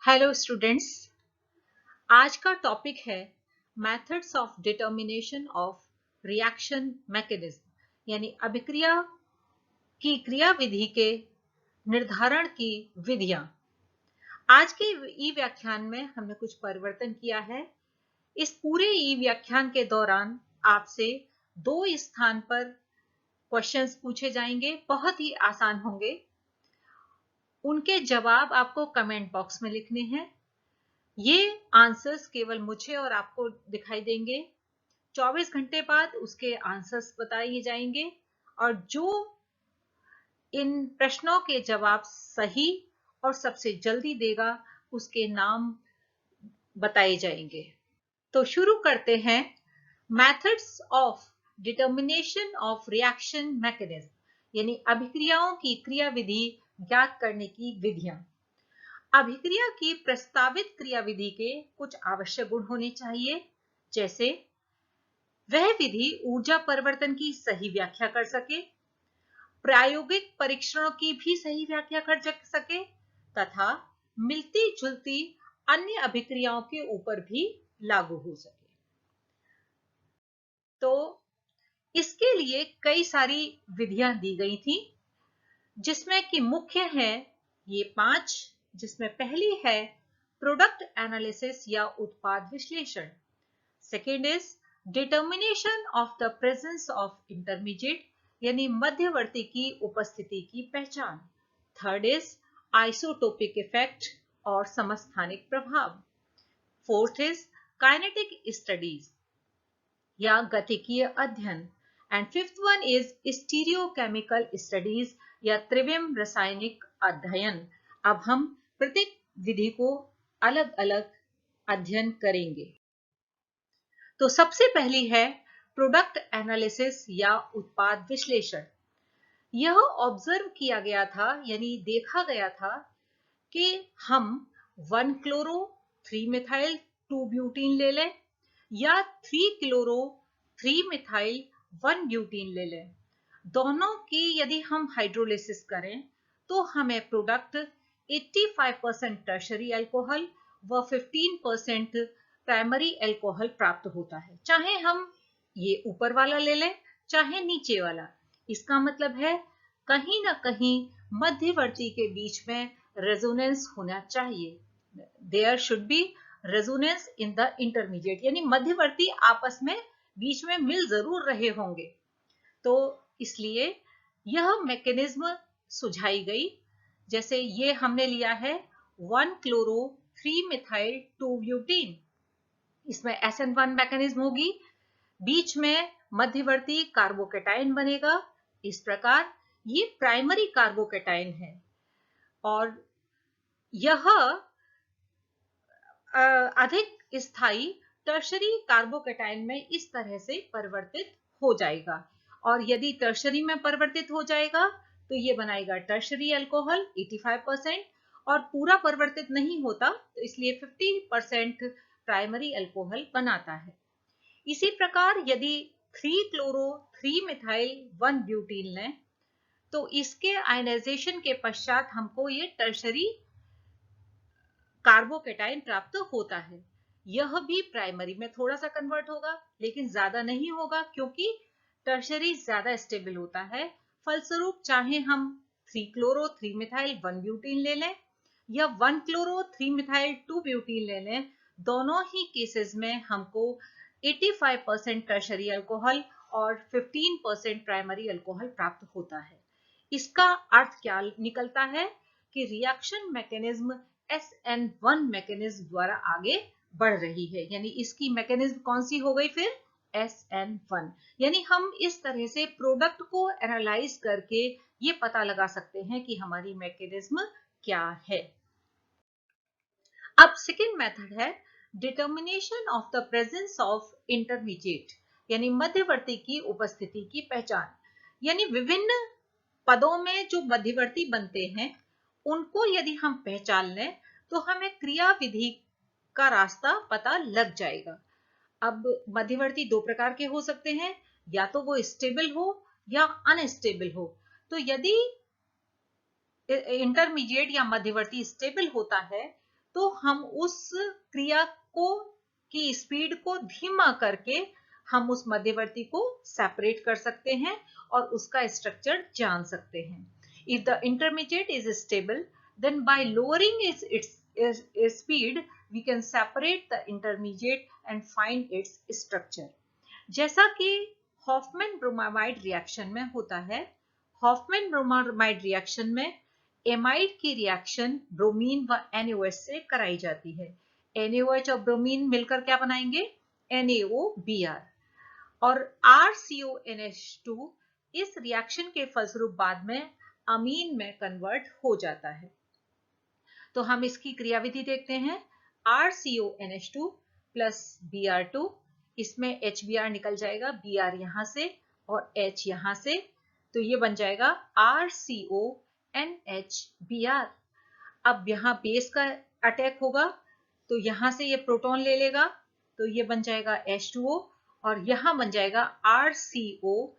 Hello students. आज का topic है methods of determination of reaction mechanism यानी अभिक्रिया की क्रियाविधि के निर्धारण की विधियां। आज के ई व्याख्यान में हमने कुछ परिवर्तन किया है। इस पूरे ई व्याख्यान के दौरान आपसे दो स्थान पर क्वेश्चंस पूछे जाएंगे, बहुत ही आसान होंगे। उनके जवाब आपको कमेंट बॉक्स में लिखने हैं। ये आंसर्स केवल मुझे और आपको दिखाई देंगे। 24 घंटे बाद उसके आंसर्स बताए जाएंगे और जो इन प्रश्नों के जवाब सही और सबसे जल्दी देगा उसके नाम बताए जाएंगे। तो शुरू करते हैं। Methods of determination of reaction mechanism यानी अभिक्रियाओं की क्रियाविधि ज्ञात करने की विधियां। अभिक्रिया की प्रस्तावित क्रियाविधि के कुछ आवश्यक गुण होने चाहिए, जैसे वह विधि ऊर्जा परिवर्तन की सही व्याख्या कर सके, प्रायोगिक परीक्षणों की भी सही व्याख्या कर सके तथा मिलती जुलती अन्य अभिक्रियाओं के ऊपर भी लागू हो सके। तो इसके लिए कई सारी विधियां दी गई थी, जिसमें कि मुख्य है ये 5, जिसमें पहली है प्रोडक्ट एनालिसिस या उत्पाद विश्लेषण। Second is determination of the presence of intermediate यानी मध्यवर्ती की उपस्थिति की पहचान। थर्ड इज आइसोटोपिक इफेक्ट और समस्थानिक प्रभाव। फोर्थ इज काइनेटिक स्टडीज या गतिकीय अध्ययन। And fifth one is stereochemical studies या त्रिविम रासायनिक अध्ययन। अब हम प्रत्येक विधि को अलग अलग अध्ययन करेंगे। तो सबसे पहली है प्रोडक्ट एनालिसिस या उत्पाद विश्लेषण। यह ऑब्जर्व किया गया था यानी देखा गया था कि हम 1 क्लोरो 3 मिथाइल 2 ब्यूटीन ले लें या 3 क्लोरो 3 मिथाइल 1 ब्यूटीन ले लें। दोनों की यदि हम हाइड्रोलिसिस करें तो हमें प्रोडक्ट 85% टर्शरी अल्कोहल व 15% प्राइमरी अल्कोहल प्राप्त होता है, चाहे हम ये ऊपर वाला ले लें चाहे नीचे वाला। इसका मतलब है कहीं ना कहीं मध्यवर्ती के बीच में रेजोनेंस होना चाहिए। There should be resonance in the intermediate यानी मध्यवर्ती आपस में बीच में मिल जरूर रहे होंगे। तो इसलिए यह मैकेनिज्म सुझाई गई। जैसे ये हमने लिया है 1 क्लोरो 3 मिथाइल 2 ब्यूटीन, इसमें SN1 मैकेनिज्म होगी, बीच में मध्यवर्ती कार्बोकेटाइन बनेगा। इस प्रकार ये प्राइमरी कार्बोकेटाइन है और यह अधिक स्थायी टर्शरी कार्बोकेटाइन में इस तरह से परिवर्तित हो जाएगा। और यदि टर्शरी में परिवर्तित हो जाएगा तो ये बनाएगा टर्शरी अल्कोहल 85% और पूरा परिवर्तित नहीं होता तो इसलिए 50% प्राइमरी अल्कोहल बनाता है। इसी प्रकार यदि 3 क्लोरो 3 मिथाइल 1 ब्यूटीन लें तो इसके आयनाइजेशन के पश्चात हमको ये टर्शरी कार्बोकेटाइन प्राप्त होता है। यह भी प्राइमरी में थोड़ा सा कन्वर्ट होगा लेकिन ज्यादा नहीं होगा क्योंकि टर्शरी ज्यादा स्टेबल होता है। फलस्वरूप चाहे हम 3 क्लोरो 3 मिथाइल 1 ब्यूटीन ले लें या 1 क्लोरो 3 मिथाइल 2 ब्यूटीन ले लें, दोनों ही केसेस में हमको 85% टर्शरी अल्कोहल और 15% प्राइमरी अल्कोहल प्राप्त होता है। इसका अर्थ क्या निकलता है कि रिएक्शन मैकेनिज्म SN1 मैकेनिज्म द्वारा आगे बढ़ रही है, यानी इसकी मैकेनिज्म कौन सी हो गई फिर SN1। यानी हम इस तरह से प्रोडक्ट को एनालाइज करके ये पता लगा सकते हैं कि हमारी मैकेनिज्म क्या है। अब सेकेंड मेथड है determination of the presence of intermediate यानी मध्यवर्ती की उपस्थिति की पहचान। यानी विभिन्न पदों में जो मध्यवर्ती बनते हैं उनको यदि हम पहचान लें तो हमें क्रियाविधि का रास्ता पता लग जाएगा। अब मध्यवर्ती दो प्रकार के हो सकते हैं, या तो वो स्टेबल हो या अनस्टेबल हो। तो यदि इंटरमीडिएट या मध्यवर्ती स्टेबल होता है तो हम उस क्रिया को की स्पीड को धीमा करके हम उस मध्यवर्ती को सेपरेट कर सकते हैं और उसका स्ट्रक्चर जान सकते हैं। If the intermediate is stable, then by lowering its speed, we can separate the intermediate and find its structure. जैसा कि हॉफमैन ब्रोमामाइड रिएक्शन में होता है, हॉफमैन ब्रोमामाइड रिएक्शन में एमाइड की रिएक्शन ब्रोमीन व NaOH से कराई जाती है। NaOH और ब्रोमीन मिलकर क्या बनाएंगे? NaOBr। और RCONH2 इस रिएक्शन के फलस्वरूप बाद में अमीन में कन्वर्ट हो जाता है। तो हम इसकी क्रियाविधि देखते हैं। RCONH2 प्लस Br2, इसमें HBr निकल जाएगा, Br यहां से और H यहां से, तो ये बन जाएगा RCONHBr। अब यहां बेस का अटैक होगा तो यहां से ये प्रोटॉन ले लेगा, तो ये बन जाएगा H2O और यहां बन जाएगा RCO,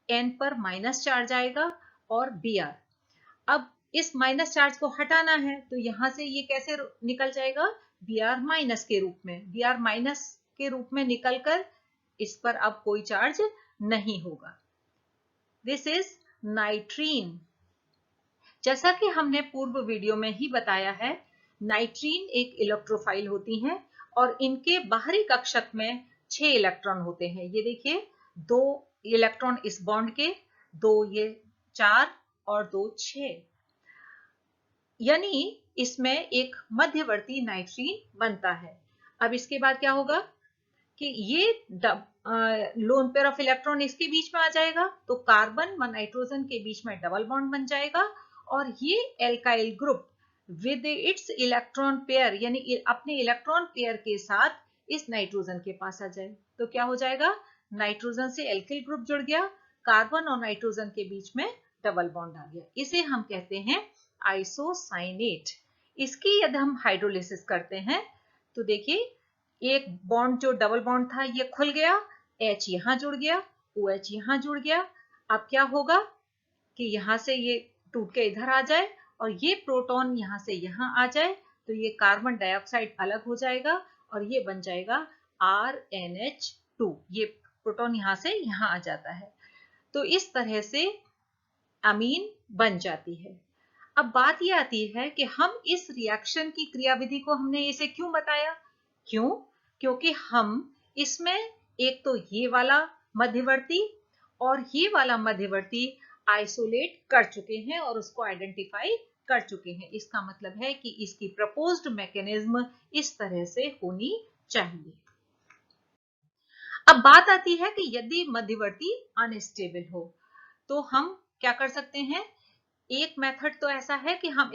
N पर माइनस चार्ज आएगा और Br। अब इस माइनस चार्ज को हटाना है तो यहां से ये कैसे निकल जाएगा? Br माइनस के रूप में, Br माइनस के रूप में निकलकर इस पर अब कोई चार्ज नहीं होगा। This is नाइट्रीन। जैसा कि हमने पूर्व वीडियो में ही बताया है, नाइट्रीन एक इलेक्ट्रोफाइल होती हैं और इनके बाहरी कक्षक में 6 इलेक्ट्रॉन होते हैं। ये देखिए, 2 इलेक्ट्रॉन इस बॉन्ड के, 2 ये 4 और 2 6, यानी इसमें एक मध्यवर्ती नाइट्रीन बनता है। अब इसके बाद क्या होगा कि ये लोन पेयर ऑफ इलेक्ट्रॉन इसके बीच में आ जाएगा, तो कार्बन व नाइट्रोजन के बीच में डबल बॉन्ड बन जाएगा और ये alkyl group with its electron pair, यानी अपने इलेक्ट्रॉन पेयर के साथ इस नाइट्रोजन के पास आ जाए, तो क्या हो जाएगा? नाइट्रोजन से एल्किल ग्रुप जुड़ गया, कार्बन और नाइट्रोजन के बीच में डबल बॉन्ड आ गया। इसे हम कहते हैं आइसोसाइनेट। इसकी यदि हम हाइड्रोलिसिस करते हैं तो देखिए, एक बॉन्ड जो डबल बॉन्ड था ये खुल गया, H यहां जुड़ गया, OH यहां जुड़ गया। अब क्या होगा कि यहां से ये टूट के इधर आ जाए और ये प्रोटॉन यहां से यहां आ जाए, तो ये कार्बन डाइऑक्साइड अलग हो जाएगा और ये बन जाएगा RNH2। ये प्रोटॉन यहां से यहां आ जाता है, तो इस तरह से अमीन बन जाती है। अब बात ये आती है कि हम इस रिएक्शन की क्रियाविधि को हमने इसे क्यों बताया? क्यों? क्योंकि हम इसमें एक तो ये वाला मध्यवर्ती और ये वाला मध्यवर्ती आइसोलेट कर चुके हैं और उसको आइडेंटिफाई कर चुके हैं। इसका मतलब है कि इसकी प्रपोज्ड मैकेनिज्म इस तरह से होनी चाहिए। अब बात आती है कि यदि मध्यवर्ती अनस्टेबल हो तो हम क्या कर सकते हैं? एक मेथड तो ऐसा है कि हम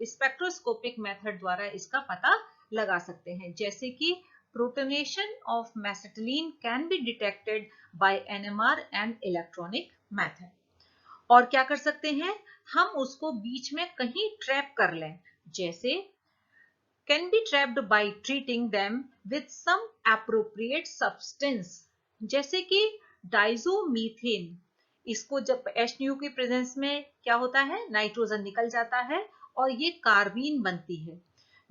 स्पेक्ट्रोस्कोपिक मेथड द्वारा इसका पता लगा सकते हैं, जैसे कि protonation of mesitylene can be detected by NMR and electronic method. और क्या कर सकते हैं? हम उसको बीच में कहीं ट्रैप कर लें, जैसे can be trapped by treating them with some appropriate substance, जैसे कि डाइजोमीथेन। इसको जब HNO की प्रेजेंस में क्या होता है, नाइट्रोजन निकल जाता है और ये कार्बीन बनती है।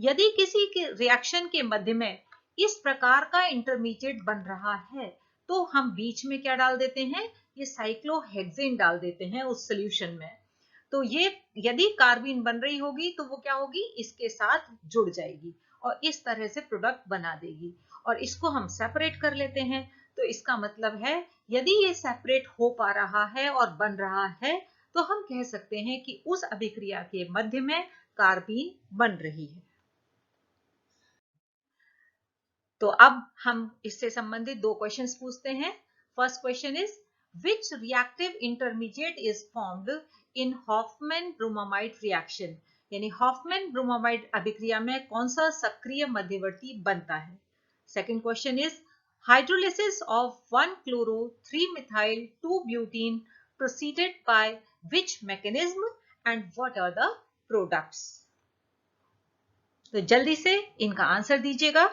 यदि किसी के रिएक्शन के मध्य में इस प्रकार का इंटरमीडिएट बन रहा है तो हम बीच में क्या डाल देते हैं? ये साइक्लोहेक्सेन डाल देते हैं उस सॉल्यूशन में। तो ये यदि कार्बीन बन रही होगी तो वो क्या होगी? इसके साथ जुड़ जाएगी और इस तरह से प्रोडक्ट बना देगी और इसको हम सेपरेट कर लेते हैं। तो इसका मतलब है यदि ये सेपरेट हो पा रहा है और बन रहा है तो हम कह सकते हैं कि उस अभिक्रिया के मध्य में कार्बीन बन रही है। तो अब हम इससे संबंधित 2 क्वेश्चंस पूछते हैं। First question is which reactive intermediate is formed in Hofmann bromamide reaction, यानी हॉफमैन ब्रोमामाइड अभिक्रिया में कौन सा सक्रिय मध्यवर्ती बनता है। Second question is hydrolysis of 1-chloro-3-methyl-2-butene proceeded by which mechanism and what are the products? तो जल्दी से इनका आंसर दीजिएगा।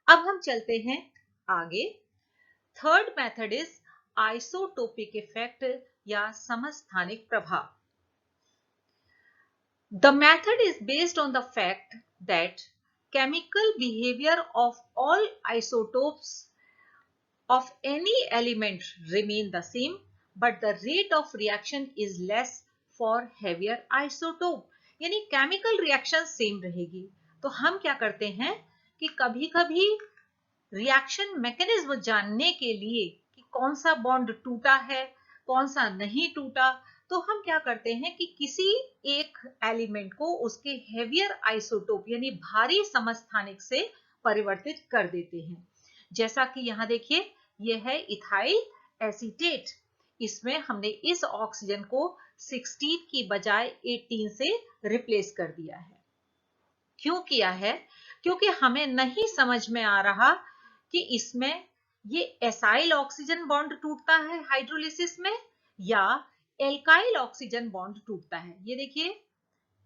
अब हम चलते हैं आगे। Third method is isotopic effect या समस्थानिक प्रभाव। The method is based on the fact that chemical behavior of all isotopes of any element remain the same, but the rate of reaction is less for heavier isotope. यानी chemical reaction same रहेगी। तो हम क्या करते हैं कि कभी कभी रिएक्शन मैकेनिज्म जानने के लिए कि कौन सा बॉन्ड टूटा है, कौन सा नहीं टूटा, तो हम क्या करते हैं कि किसी एक एलिमेंट को उसके हेवियर आइसोटोप यानी भारी समस्थानिक से परिवर्तित कर देते हैं। जैसा कि यहां देखिए, यह है इथाइल एसीटेट। इसमें हमने इस ऑक्सीजन को 16 की बजाय 18 से रिप्लेस कर दिया है। क्यों किया है? क्योंकि हमें नहीं समझ में आ रहा कि इसमें ये एसाइल ऑक्सीजन बॉन्ड टूटता है हाइड्रोलिसिस में या एल्काइल ऑक्सीजन बॉन्ड टूटता है। ये देखिए,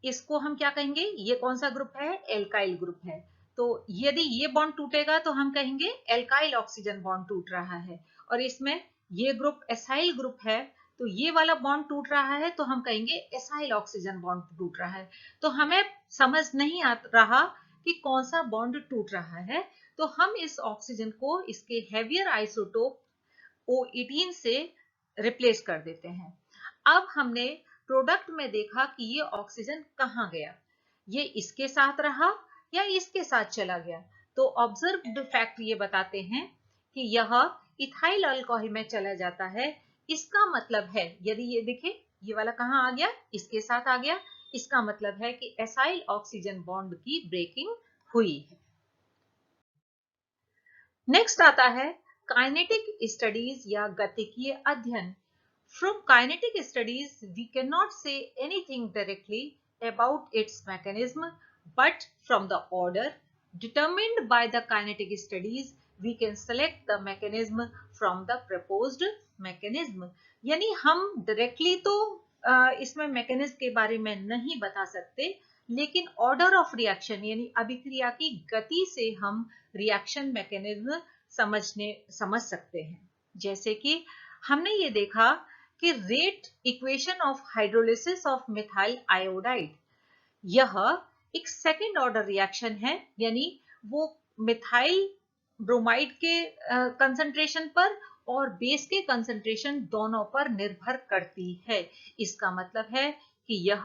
इसको हम क्या कहेंगे? ये कौन सा ग्रुप है? एल्काइल ग्रुप है। तो यदि ये बॉन्ड टूटेगा तो हम कहेंगे एल्काइल ऑक्सीजन बॉन्ड टूट रहा है, और इसमें ये ग्रुप एसाइल ग्रुप है तो ये वाला बॉन्ड टूट रहा है तो हम कहेंगे एसाइल ऑक्सीजन बॉन्ड टूट रहा है। तो हमें समझ नहीं आ रहा कि कौन सा बॉन्ड टूट रहा है, तो हम इस ऑक्सीजन को इसके हेवियर आइसोटोप O18 से रिप्लेस कर देते हैं। अब हमने प्रोडक्ट में देखा कि ये ऑक्सीजन कहाँ गया, ये इसके साथ रहा या इसके साथ चला गया। तो ऑब्जर्व्ड फैक्ट ये बताते हैं कि यह इथाइल अल्कोहल में चला जाता है। इसका मतलब है, यदि ये देखें, ये वाला कहाँ आ गया? इसके साथ आ गया। इसका मतलब है कि एसाइल ऑक्सीजन बॉन्ड की ब्रेकिंग हुई है। नेक्स्ट आता है काइनेटिक स्टडीज या गतिकीय अध्ययन। From kinetic studies, we cannot say anything directly about its mechanism, but from the order determined by the kinetic studies, we can select the mechanism from the proposed mechanism. यानी हम directly तो इसमें mechanism के बारे में नहीं बता सकते, लेकिन ऑर्डर ऑफ रिएक्शन यानी अभिक्रिया की गति से हम रिएक्शन मैकेनिज्म समझ सकते हैं। जैसे कि हमने ये देखा कि rate equation of hydrolysis of methyl iodide, यह एक सेकेंड ऑर्डर रिएक्शन है, यानी वो मिथाइल ब्रोमाइड के कंसंट्रेशन पर और बेस के कंसंट्रेशन दोनों पर निर्भर करती है। इसका मतलब है कि यह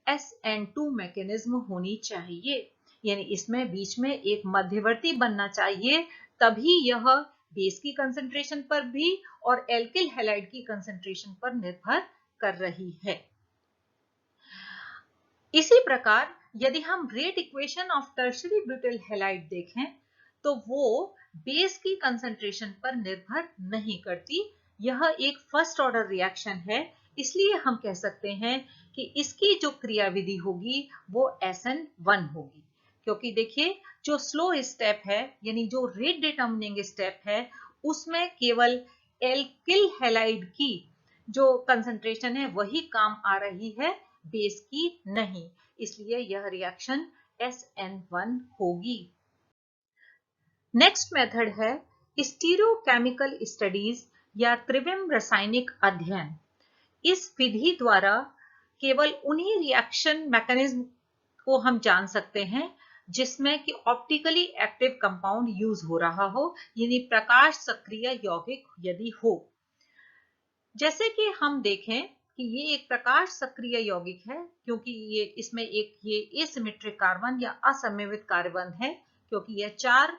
SN2 मैकेनिज्म होनी चाहिए, यानी इसमें बीच में एक मध्यवर्ती बनना चाहिए, तभी यह बेस की कंसंट्रेशन पर भी और एल्किल हैलाइड की कंसंट्रेशन पर निर्भर कर रही है। इसी प्रकार यदि हम rate equation of tertiary butyl halide देखें तो वो बेस की कंसंट्रेशन पर निर्भर नहीं करती। यह एक फर्स्ट ऑर्डर रिएक्शन है, इसलिए हम कह सकते हैं कि इसकी जो क्रियाविधि होगी वो SN1 होगी। क्योंकि देखिए, जो स्लो स्टेप है यानी जो रेट डिटर्मिनिंग स्टेप है, उसमें केवल एल्किल हैलाइड की जो कंसंट्रेशन है वही काम आ रही है, बेस की नहीं, इसलिए यह रिएक्शन SN1 होगी। नेक्स्ट मेथड है स्टीरियोकेमिकल स्टडीज या त्रिविम रासायनिक अध्ययन। इस विधि द्वारा केवल उन्हीं रिएक्शन मैकेनिज्म को हम जान सकते हैं जिसमें कि ऑप्टिकली एक्टिव कंपाउंड यूज हो रहा हो, यानी प्रकाश सक्रिय यौगिक यदि हो। जैसे कि हम देखें कि ये एक प्रकाश सक्रिय यौगिक है, क्योंकि ये इसमें एक ये एसिमेट्रिक कार्बन या असममित कार्बन है, क्योंकि यह 4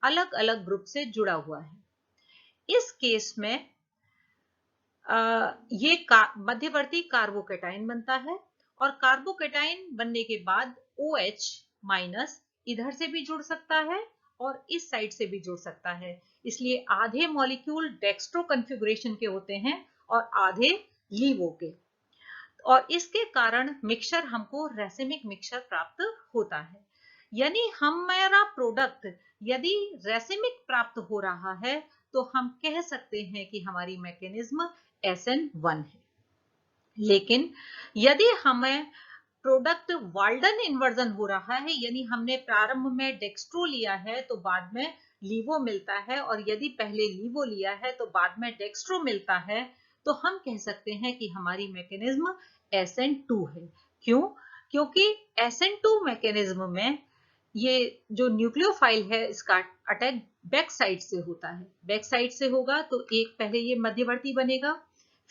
अलग अलग ग्रुप से जुड़ा हुआ है। इस केस में ये मध्यवर्ती कार्बोकेटाइन बनता है, और कार्बोकेटाइन बनने के बाद OH माइनस इधर से भी जुड़ सकता है और इस साइड से भी जुड़ सकता है। इसलिए आधे मॉलिक्यूल डेक्स्ट्रो कॉन्फ़िगरेशन के होते हैं और आधे लीवो के, और इसके कारण मिक्सचर हमको रेसिमिक मिक्सचर प्राप्त होता है। यानी हमारा प्रोडक्ट यदि रेसिमिक प्राप्त हो रहा है तो हम कह सकते हैं कि हमारी मैकेनिज्म SN1 है। लेकिन यदि हमें प्रोडक्ट वाल्डन इन्वर्जन हो रहा है, यानी हमने प्रारंभ में डेक्स्ट्रो लिया है तो बाद में लीवो मिलता है, और यदि पहले लीवो लिया है तो बाद में डेक्स्ट्रो मिलता है, तो हम कह सकते हैं कि हमारी मैकेनिज्म SN2 है। क्यों? क्योंकि SN2 मैकेनिज्म में ये जो न्यूक्लियोफाइल है इसका अटैक बैक साइड से होता है। बैक साइड से होगा तो एक पहले ये मध्यवर्ती बनेगा,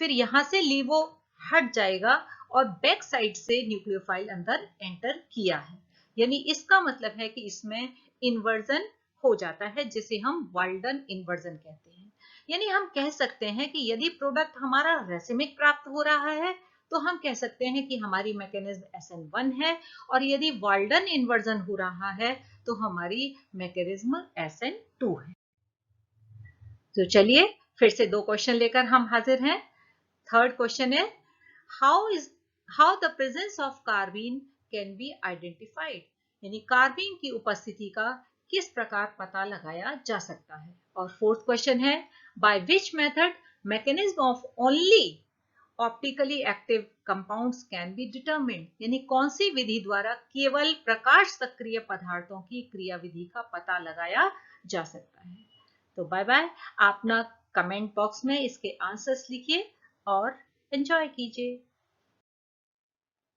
फिर यहां से लीवो हट जाएगा और बैक साइड से न्यूक्लियोफाइल अंदर एंटर किया है। यानी इसका मतलब है कि इसमें इन्वर्जन हो जाता है, जिसे हम वाल्डन इन्वर्जन कहते हैं। यानी हम कह सकते हैं कि यदि प्रोडक्ट हमारा रेसिमिक प्राप्त हो रहा है तो हम कह सकते हैं कि हमारी मैकेनिज्म SN1 है, और यदि वाल्डन इन्वर्जन हो रहा है तो हमारी मैकेनिज्म SN2 है। तो चलिए फिर से 2 क्वेश्चन लेकर हम हाजिर हैं। थर्ड क्वेश्चन है, how the presence of carbene can be identified, यानी कार्बीन की उपस्थिति का किस प्रकार पता लगाया जा सकता है। और फोर्थ क्वेश्चन है, by which method mechanism of only optically active compounds can be determined, यानी कौन सी विधि द्वारा केवल प्रकाश सक्रिय पदार्थों की क्रियाविधि का पता लगाया जा सकता है। तो बाय बाय, आप ना कमेंट बॉक्स में इसके आंसर्स लिखिए और एंजॉय कीजिए।